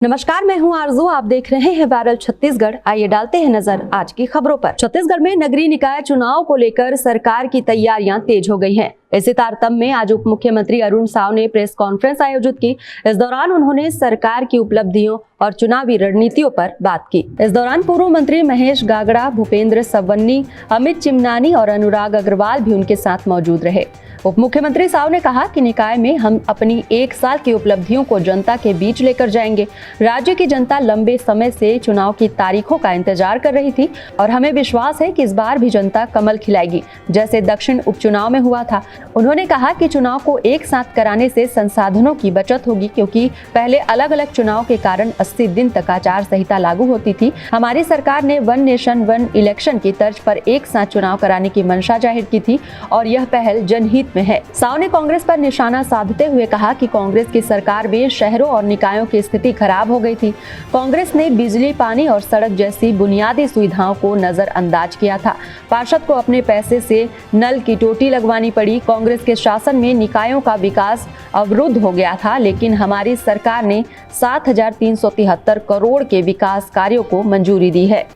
नमस्कार, मैं हूं आरजू। आप देख रहे हैं वायरल छत्तीसगढ़। आइए डालते हैं नजर आज की खबरों पर। छत्तीसगढ़ में नगरीय निकाय चुनाव को लेकर सरकार की तैयारियां तेज हो गई हैं। इसी तारतम्य में आज उप मुख्यमंत्री अरुण साव ने प्रेस कॉन्फ्रेंस आयोजित की। इस दौरान उन्होंने सरकार की उपलब्धियों और चुनावी रणनीतियों पर बात की। इस दौरान पूर्व मंत्री महेश गागड़ा, भूपेंद्र सवन्नी, अमित चिमनानी और अनुराग अग्रवाल भी उनके साथ मौजूद रहे। उप मुख्यमंत्री साव ने कहा कि निकाय में हम अपनी 1 साल की उपलब्धियों को जनता के बीच लेकर जाएंगे। राज्य की जनता लंबे समय से चुनाव की तारीखों का इंतजार कर रही थी और हमें विश्वास है कि इस बार भी जनता कमल खिलाएगी, जैसे दक्षिण उपचुनाव में हुआ था। उन्होंने कहा कि चुनाव को एक साथ कराने से संसाधनों की बचत होगी, क्योंकि पहले अलग अलग चुनाव के कारण 80 दिन तक आचार संहिता लागू होती थी। हमारी सरकार ने वन नेशन वन इलेक्शन की तर्ज पर एक साथ चुनाव कराने की मंशा जाहिर की थी और यह पहल जनहित में है। साव ने कांग्रेस पर निशाना साधते हुए कहा कि कांग्रेस की सरकार में शहरों और निकायों की स्थिति खराब हो गई थी। कांग्रेस ने बिजली, पानी और सड़क जैसी बुनियादी सुविधाओं को नजरअंदाज किया था। पार्षद को अपने पैसे से नल की टोटी लगवानी पड़ी। कांग्रेस के शासन में निकायों का विकास अवरुद्ध हो गया था, लेकिन हमारी सरकार ने 7,373 करोड़ के विकास कार्यों को मंजूरी दी है।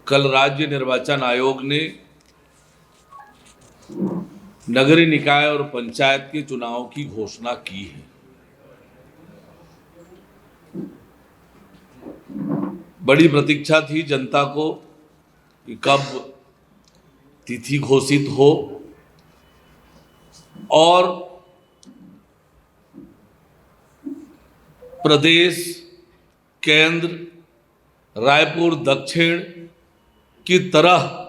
कल राज्य निर्वाचन आयोग ने नगरीय निकाय और पंचायत के चुनाव की घोषणा की है। बड़ी प्रतीक्षा थी जनता को कि कब तिथि घोषित हो और प्रदेश, केंद्र, रायपुर दक्षिण की तरह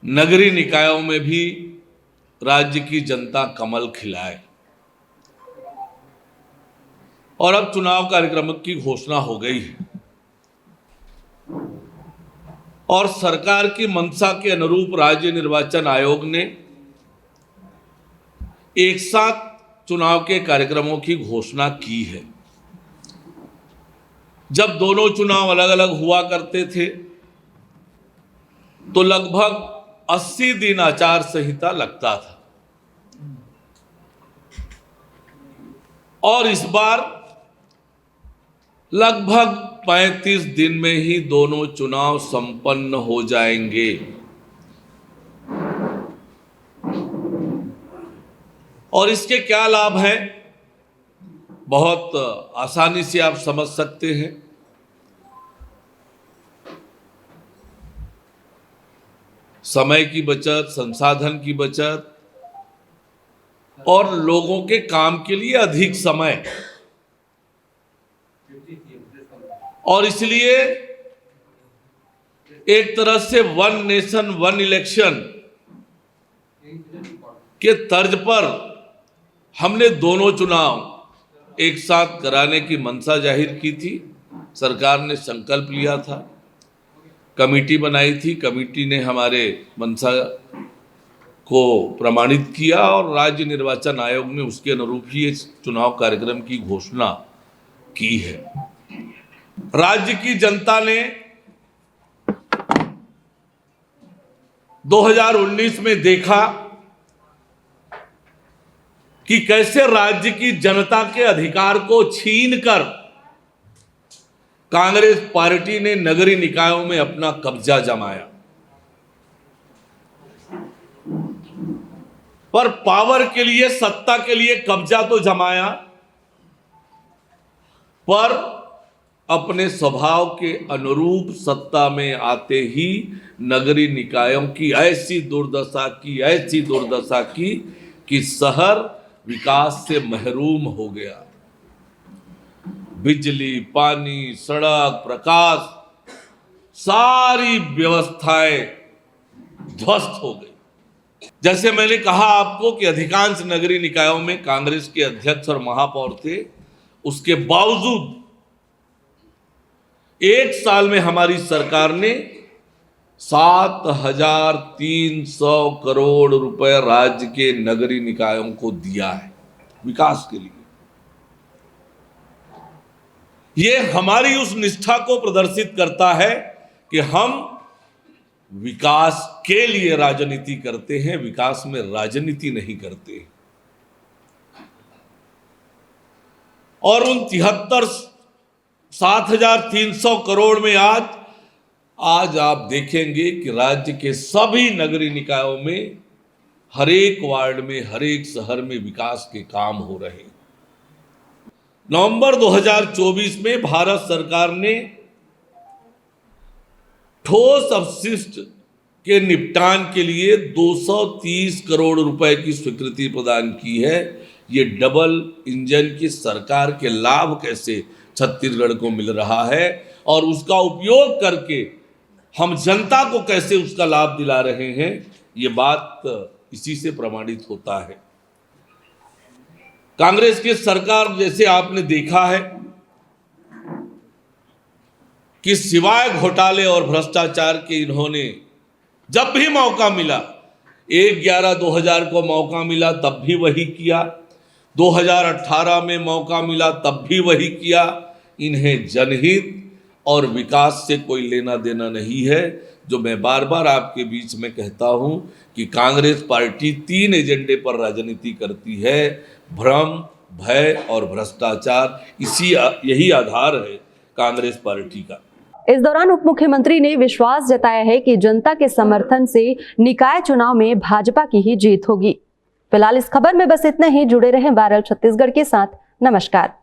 नगरीय निकायों में भी राज्य की जनता कमल खिलाए। और अब चुनाव कार्यक्रम की घोषणा हो गई है और सरकार की मंशा के अनुरूप राज्य निर्वाचन आयोग ने एक साथ चुनाव के कार्यक्रमों की घोषणा की है। जब दोनों चुनाव अलग अलग हुआ करते थे तो लगभग 80 दिन आचार संहिता लगता था और इस बार लगभग 35 दिन में ही दोनों चुनाव संपन्न हो जाएंगे। और इसके क्या लाभ हैं, बहुत आसानी से आप समझ सकते हैं। समय की बचत, संसाधन की बचत और लोगों के काम के लिए अधिक समय। और इसलिए एक तरह से वन नेशन वन इलेक्शन के तर्ज पर हमने दोनों चुनाव एक साथ कराने की मंशा जाहिर की थी। सरकार ने संकल्प लिया था, कमेटी बनाई थी, कमेटी ने हमारे मंशा को प्रमाणित किया और राज्य निर्वाचन आयोग ने उसके अनुरूप ही इस चुनाव कार्यक्रम की घोषणा की है। राज्य की जनता ने 2019 में देखा कि कैसे राज्य की जनता के अधिकार को छीनकर कांग्रेस पार्टी ने नगरीय निकायों में अपना कब्जा जमाया। पर पावर के लिए, सत्ता के लिए कब्जा तो जमाया, पर अपने स्वभाव के अनुरूप सत्ता में आते ही नगरीय निकायों की ऐसी दुर्दशा की कि शहर विकास से महरूम हो गया। बिजली, पानी, सड़क, प्रकाश, सारी व्यवस्थाएं ध्वस्त हो गई। जैसे मैंने कहा आपको कि अधिकांश नगरीय निकायों में कांग्रेस के अध्यक्ष और महापौर थे, उसके बावजूद 1 साल में हमारी सरकार ने 7,300 करोड़ रुपए राज्य के नगरीय निकायों को दिया है विकास के लिए। यह हमारी उस निष्ठा को प्रदर्शित करता है कि हम विकास के लिए राजनीति करते हैं, विकास में राजनीति नहीं करते। और उन 7,300 करोड़ में आज आप देखेंगे कि राज्य के सभी नगरीय निकायों में हर एक वार्ड में, हर एक शहर में विकास के काम हो रहे हैं। नवंबर 2024 में भारत सरकार ने ठोस अपशिष्ट के निपटान के लिए 230 करोड़ रुपए की स्वीकृति प्रदान की है। ये डबल इंजन की सरकार के लाभ कैसे छत्तीसगढ़ को मिल रहा है और उसका उपयोग करके हम जनता को कैसे उसका लाभ दिला रहे हैं, ये बात इसी से प्रमाणित होता है। कांग्रेस की सरकार जैसे आपने देखा है कि सिवाय घोटाले और भ्रष्टाचार के इन्होंने जब भी मौका मिला, 1/11/2000 को मौका मिला तब भी वही किया, 2018 में मौका मिला तब भी वही किया। इन्हें जनहित और विकास से कोई लेना देना नहीं है। जो मैं बार बार आपके बीच में कहता हूं कि कांग्रेस पार्टी 3 एजेंडे पर राजनीति करती है, भ्रम, भय और भ्रष्टाचार। यही आधार है कांग्रेस पार्टी का। इस दौरान उप मुख्यमंत्री ने विश्वास जताया है कि जनता के समर्थन से निकाय चुनाव में भाजपा की ही जीत होगी। फिलहाल इस खबर में बस इतना ही। जुड़े रहें वायरल छत्तीसगढ़ के साथ। नमस्कार।